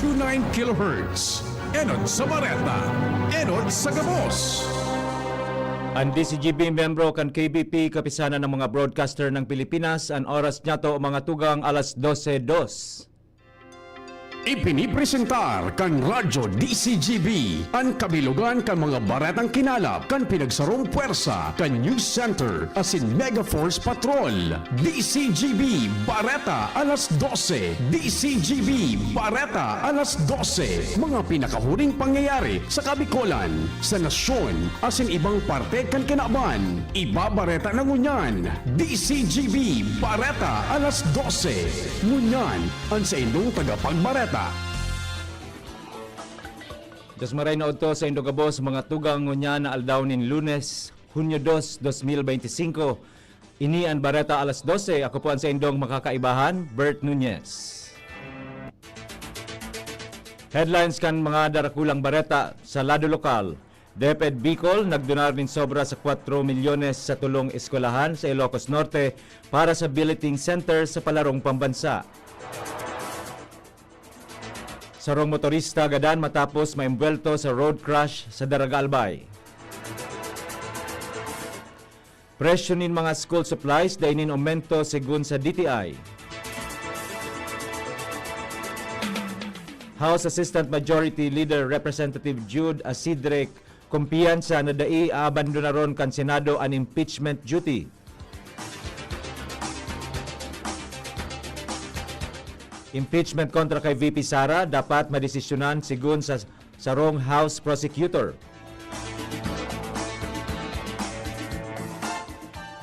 kHz. Enod sa Bareta, Enod sa Gabos. Ang DCGB membro kan KBP kapisanan ng mga broadcaster ng Pilipinas ang oras niya to mga tugang alas 12:02. Ipinipresentar kan Radyo DCGB ang kabilugan kan mga baretang kinalap kan pinagsarong puwersa kan News Center asin Megaforce Patrol. DCGB Bareta alas 12. DCGB Bareta alas 12. Mga pinakahuling pangyayari sa Kabikolan, sa nasyon asin ibang parte kan kinaban. Ibabareta na ngunyan. DCGB Bareta alas 12. Ngunyan ang sa indong tagapagbareta. Dos maray na udto sa Indogabos mga tugang ngunya na aldaw nin Lunes, Hunyo 2, 2025. Ini ang Bareta alas 12. Ako po ang sa indong makakaibahan, Bert Nunez. Headlines kan mga darakulang Bareta sa lado lokal. DepEd Bicol nagdonar nin sobra sa 4 milyones sa tulong eskwelahan sa Ilocos Norte para sa billeting center sa palarong pambansa. Sarong motorista gadan matapos maimbwelto sa road crash sa Daraga Albay. Presyo nin mga school supplies dainin aumento segun sa DTI. House Assistant Majority Leader Representative Jude Asidrek kumpiyansa na dai abandonaron kan Senado an impeachment duty. Impeachment kontra kay VP Sara dapat madesisyonan sigun sa sarong House Prosecutor.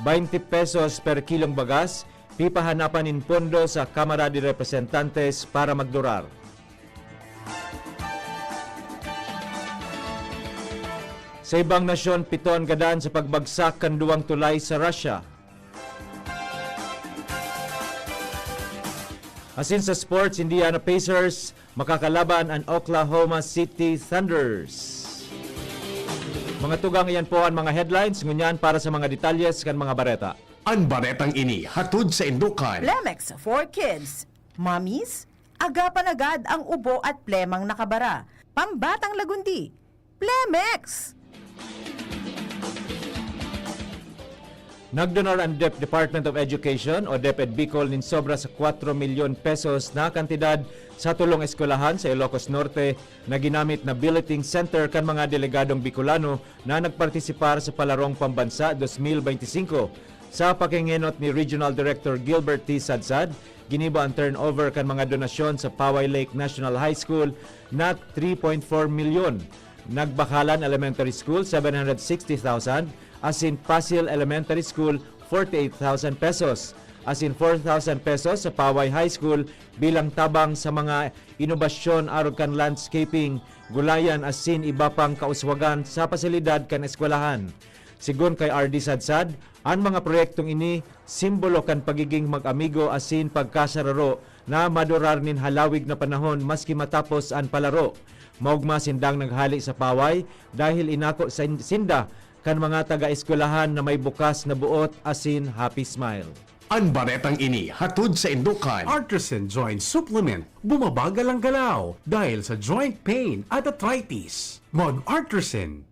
20 pesos per kilong bagas, pipahanapan in pondo sa Kamara de Representantes para magdurar. Sa ibang nasyon, 7 gadan sa pagbagsak kan duwang tulay sa Russia. Asin sa sports, Indiana Pacers makakalaban ang Oklahoma City Thunders. Mga tugang iyan po ang mga headlines, ngunyan para sa mga detalyes kan mga bareta. Ang baretang ini hatod sa Indukan. Plemex for Kids. Mommies, agapan agad ang ubo at plemang nakabara. Pambatang lagundi. Plemex! Nagdonar ang Department of Education o DepEd Bicol nin sobra sa 4 milyon pesos na kantidad sa tulong eskwelahan sa Ilocos Norte na ginamit na billeting center kan mga delegadong Bicolano na nagpartisipar sa Palarong Pambansa 2025. Sa pakingenot ni Regional Director Gilbert T. Sadsad, giniba ang turnover kan mga donasyon sa Poway Lake National High School na 3.4 milyon. Nagbakalan Elementary School 760,000, asin Pasil Elementary School 48,000 pesos, asin 4,000 pesos sa Poway High School bilang tabang sa mga inobasyon aron kan landscaping, gulayan asin iba pang kauswagan sa pasilidad kan eskwelahan. Sigon kay RD Sadsad, ang mga proyektong ini simbolo kan pagiging mag-amigo asin pagkasararo na madurar nin halawig na panahon maski matapos ang palaro. Maugma sindang naghali sa Poway dahil inako sa sinda kan mga taga-eskwelahan na may bukas na buot asin happy smile. Ang baretang ini hatod sa Indukan. Artisan Joint Supplement. Bumabagal ang galaw dahil sa joint pain at arthritis. Mag-Artisan.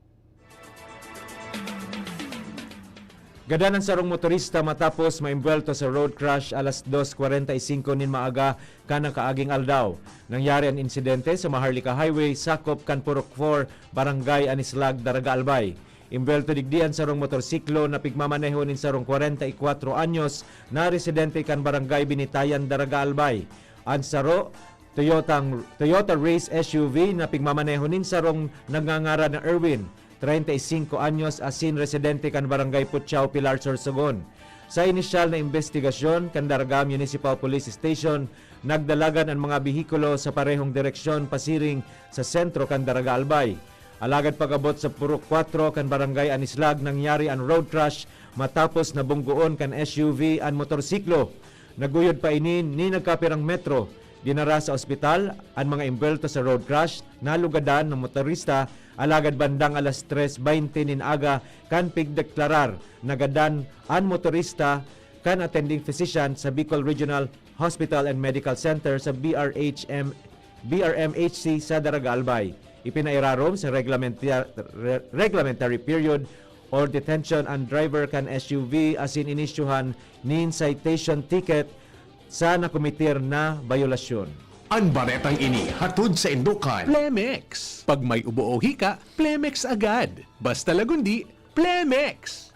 Gadanan sarong motorista matapos maimbwelto sa road crash alas 2:45 nin maaga kanang kaaging aldaw. Nangyari ang insidente sa Maharlika Highway, sakop kan Purok 4, Barangay Anislag, Daraga Albay. Imbwelto digdian sarong motorsiklo na pigmamaneho nin sarong 44 anyos na residente kan Barangay Binitayan, Daraga Albay. Ang saro, Toyota Race SUV na pigmamaneho nin sarong nagngangara na Erwin, 35 anyos asin residente kan Barangay Putyaw, Pilar, Sorsogon. Sa inisyal na investigasyon kan Daraga Municipal Police Station, nagdalagan ang mga bihikulo sa parehong direksyon pasiring sa sentro kan Daraga Albay. Alagad pagabot sa Purok 4 kan Barangay Anislag nangyari ang road crash matapos nabunggoon kan SUV ang motorsiklo. Naguyod pa ini ni nagkapirang metro. Dinara sa ospital ang mga imbelto sa road crash na lugadan ng motorista alagad bandang alas 3:20 nin aga kan pigdeklarar nagadan ang motorista kan attending physician sa Bicol Regional Hospital and Medical Center sa BRMHC sa Daraga Albay. Ipinairarom sa reglementary period or detention ang driver kan SUV asin inisyuhan nin citation ticket sa nakomitir na bayolasyon. Ang baretang ini hatod sa Indukan. Plemex. Pag may ubo o hika, Plemex agad. Basta lagundi, Plemex.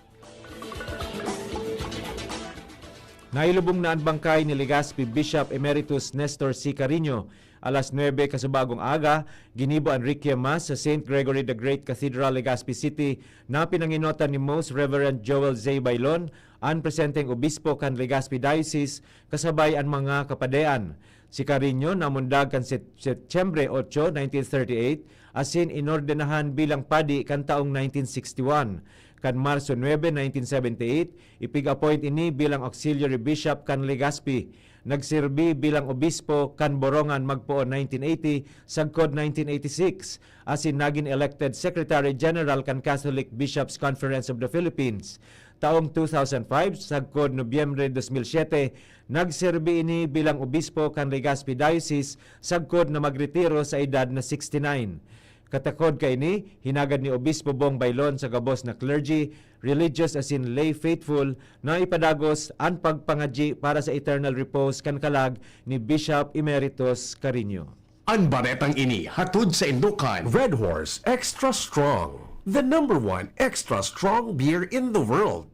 Nailubong na ang bangkay ni Legazpi Bishop Emeritus Nestor C. Carino. Alas 9 kasubagong aga, ginibo ang Requiem Mass sa St. Gregory the Great Cathedral, Legazpi City na pinanginotan ni Most Reverend Joel Z. Bailon, ang presenteng obispo kan Legazpi Diocese, kasabay ang mga kapadean. Si Carino namundag kan Setyembre 8, 1938, asin inordenahan bilang padi kan taong 1961. Kan Marso 9, 1978, ipig-appoint ini bilang auxiliary bishop kan Legazpi. Nagsirbi bilang obispo kan Borongan magpoon 1980, sagkod 1986, asin naging elected Secretary General kan Catholic Bishops Conference of the Philippines. Taong 2005, sagkod Nobyembre 2007, nagsirbi ini bilang obispo kan Legazpi Diocese, sagkod na magretiro sa edad na 69. Katakod kay ini, hinagad ni Obispo Bong Bailon sa gabos na clergy, religious as in lay faithful, na ipadagos ang pagpangadji para sa eternal repose kan kalag ni Bishop Emeritus Carino. Ang baretang ini hatod sa Indukan. Red Horse Extra Strong. The #1 extra strong beer in the world.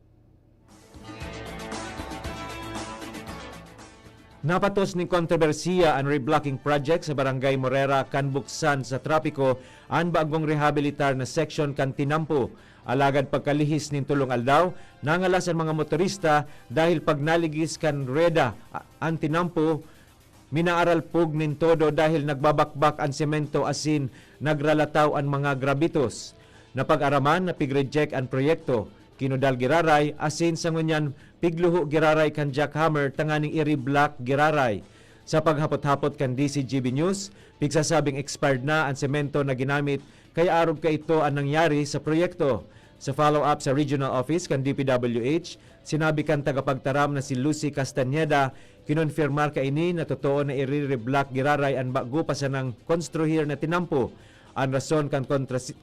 Napatos ni kontrobersiya ang reblocking project sa Barangay Morera kan buksan sa trapiko ang bagong rehabilitar na section kan Tinampo. Alagad pagkalihis nin tulong aldaw, nangalas ang mga motorista dahil pag naligis kan Reda ang Tinampo, minaaral pug nin todo dahil nagbabakbak ang semento asin nagralataw ang mga grabitos. Napag-araman na pig-reject ang proyekto. Kinudal giraray asin sa ngunyan pigluho giraray kan jackhammer tanganing i-reblock giraray. Sa paghapot-hapot kan DCGB News, pigsasabing expired na ang semento na ginamit kaya arog ka ito ang nangyari sa proyekto. Sa follow-up sa regional office kan DPWH, sinabi kan tagapagtaram na si Lucy Castañeda, kinonfirmar ka ini na totoo na i-reblock giraray ang bago pa sa nang konstruhir na Tinampo. Ang rason kan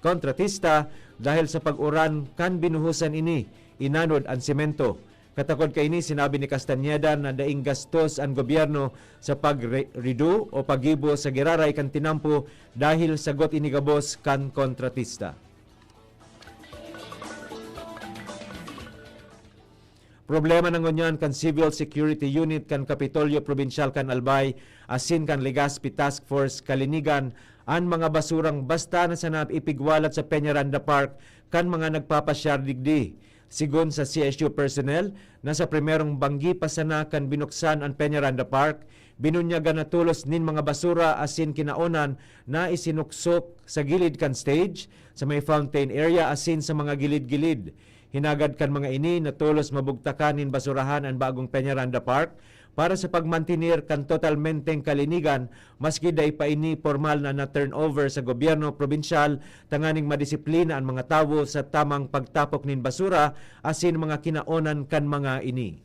kontratista dahil sa pag-uran kan binuhusan ini, inanod ang semento. Katakod kay ini, sinabi ni Castañeda na daing gastos ang gobyerno sa pag-redo o pag-gibo sa giraray kan Tinampo dahil sagot inigabos kan kontratista. Problema ng ngunyan kan Civil Security Unit kan Kapitolyo Provincial kan Albay asin kan Legazpi Task Force Kalinigan ang mga basurang basta na sanap ipigwalat sa Peñaranda Park kan mga nagpapasyar digdi. Sigon sa CSU personnel, nasa primerong banggi pa sana kan binuksan ang Peñaranda Park, binunyagan na tulos nin mga basura asin kinaonan na isinuksok sa gilid kan stage, sa may fountain area asin sa mga gilid-gilid. Hinagad kan mga ini na tulos mabugtakan nin basurahan ang bagong Peñaranda Park para sa pagmantinir kan totalmenteng kalinigan maski day pa ini formal na turnover sa gobyerno probinsyal tanganing madisiplina ang mga tawo sa tamang pagtapok nin basura asin mga kinaonan kan mga ini.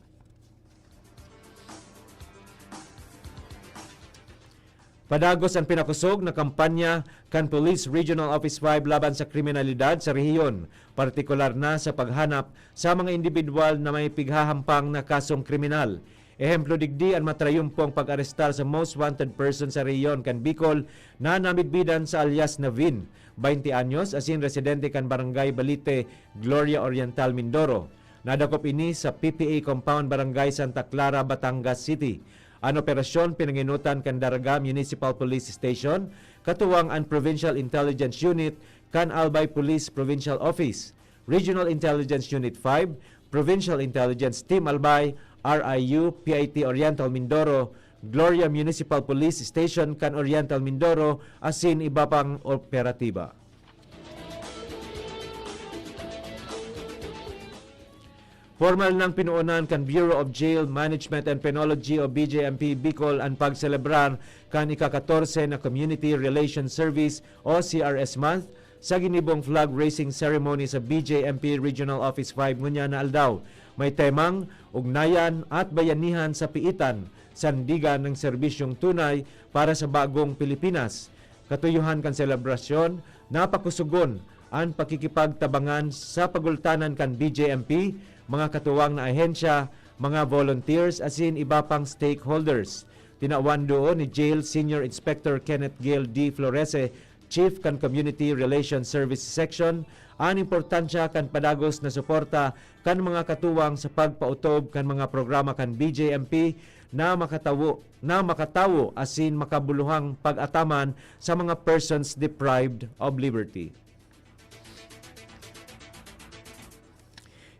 Padagos ang pinakusog na kampanya kan Police Regional Office 5 laban sa kriminalidad sa rehiyon, partikular na sa paghanap sa mga individual na may pighahampang na kasong kriminal. Ehemplo digdi ang matrayumpong pag-arestar sa most wanted person sa rehiyon kan Bicol na namidbidan sa alias na Vin, 20 anyos, asin residente kan Barangay Balite, Gloria Oriental, Mindoro. Nadakop ini sa PPA Compound Barangay Santa Clara, Batangas City. Ang operasyon pinanginutan kan Daraga Municipal Police Station, katuwang ang Provincial Intelligence Unit kan Albay Police Provincial Office, Regional Intelligence Unit 5, Provincial Intelligence Team Albay, RIU, PIT Oriental Mindoro, Gloria Municipal Police Station kan Oriental Mindoro, asin iba pang operatiba. Formal nang pinuunan kan Bureau of Jail Management and Penology o BJMP Bicol ang pagselebrar kan ika-14 na Community Relations Service o CRS Month sa ginibong flag raising ceremony sa BJMP Regional Office 5 ngunya na aldaw. May temang ugnayan at bayanihan sa piitan sandigan ng serbisyong tunay para sa bagong Pilipinas. Katuyuhan kan selebrasyon, napakusugon ang pakikipagtabangan sa pagultanan kan BJMP, mga katuwang na ahensya, mga volunteers asin iba pang stakeholders. Tinawan doon ni Jail Senior Inspector Kenneth Gale D. Florese, Chief kan Community Relations Service Section, ang importansya kan padagos na suporta kan mga katuwang sa pagpautob kan mga programa kan BJMP na makatawo asin makabuluhang pag-ataman sa mga persons deprived of liberty.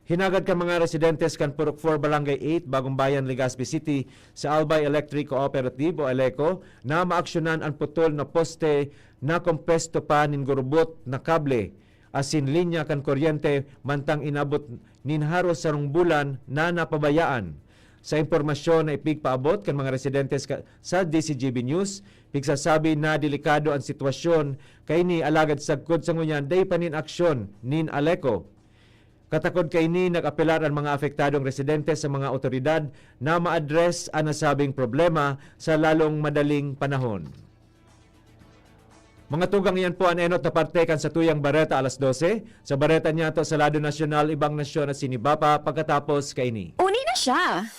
Hinagad kan mga residentes kan Purok 4 Barangay 8, Bagong Bayan, Legazpi City sa Albay Electric Cooperative o ELECO na maaksyonan ang putol na poste na kompresto pa nin gurubot na kable asin linya kan kuryente mantang inabot nin haros sarong bulan na napabayaan. Sa impormasyon na ipigpaabot kan mga residentes sa DCGB News, pigsasabi na delikado ang sitwasyon kay ni alagad sagkod sa ngunyan day panin aksyon nin ELECO. Katakod kay ni nag-apelar ang mga apektadong residente sa mga otoridad na ma-address ang nasabing problema sa lalong madaling panahon. Mga tugang iyan po ang enot na parte kan sa tuyang Bareta alas 12. Sa Bareta niya to sa Lado Nasyonal, ibang nasyon at sinibapa pagkatapos kay ni. Uni na siya!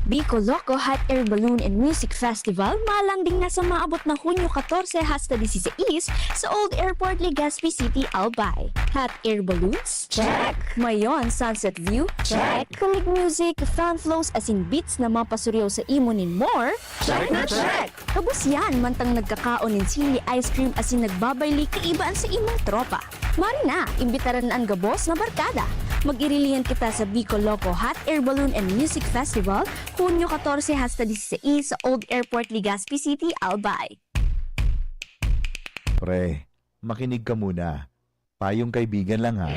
Bicol Loco Hot Air Balloon and Music Festival malang ding nasa maabot na Hunyo 14 hasta 16 sa Old Airport, Legazpi City, Albay. Hot air balloons? Check! Mayon Sunset View? Check! Kulig music, fan flows asin beats na mapasuryaw sa imo nin more? Check na check! Tapos yan, mantang nagkakaon nin sili ice cream asin nagbabayli kaibaan sa imong tropa. Mari na, imbitaran ang gabos na barkada. Mag-irilihan kita sa Bicol Loco Hot Air Balloon and Music Festival, Hunyo 14 hasta 16 sa Old Airport, Legazpi City, Albay. Pre, makinig ka muna. Payong kaibigan lang ha.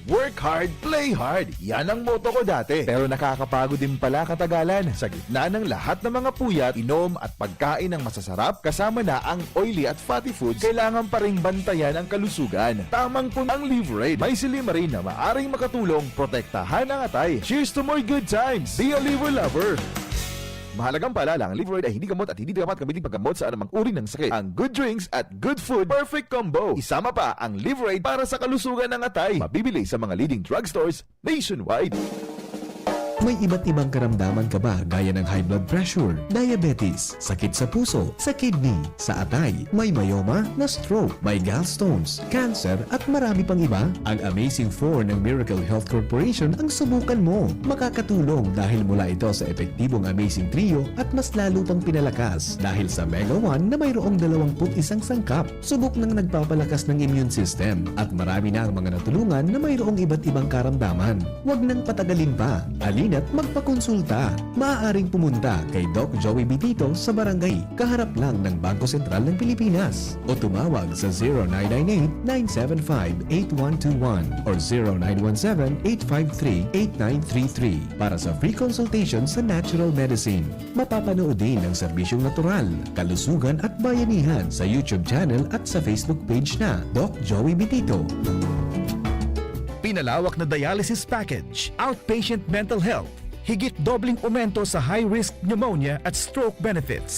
Work hard, play hard. Yan ang motto ko dati. Pero nakakapagod din pala katagalan. Sa gitna ng lahat ng mga puyat, inom at pagkain ng masasarap, kasama na ang oily at fatty foods, kailangan pa ring bantayan ang kalusugan. Tamang pun ang Liverade. May Silimarin na maaring makatulong protektahan ang atay. Cheers to more good times. Be a liver lover. Mahalagang paalala, ang Liverade ay hindi gamot at hindi dapat gamitin paggamot sa anumang uri ng sakit. Ang good drinks at good food, perfect combo. Isama pa ang Liverade para sa kalusugan ng atay. Mabibili sa mga leading drugstores nationwide. May iba't ibang karamdaman ka ba gaya ng high blood pressure, diabetes, sakit sa puso, sa kidney, sa atay, may myoma, na stroke, may gallstones, cancer at marami pang iba? Ang Amazing 4 ng Miracle Health Corporation ang subukan mo. Makakatulong dahil mula ito sa epektibong Amazing Trio at mas lalo pang pinalakas dahil sa Mega 1 na mayroong 21 sangkap. Subok ng nagpapalakas ng immune system at marami na ang mga natulungan na mayroong iba't ibang karamdaman. Huwag nang patagalin pa. At magpakonsulta. Maaaring pumunta kay Doc Joey Bitito sa barangay, kaharap lang ng Bangko Sentral ng Pilipinas. O tumawag sa 0998-975-8121 or 0917-853-8933 para sa free consultation sa natural medicine. Mapapanood din ang serbisyong natural, kalusugan at bayanihan sa YouTube channel at sa Facebook page na Doc Joey Bitito. Pinalawak na dialysis package, outpatient mental health, higit dobling aumento sa high-risk pneumonia at stroke benefits.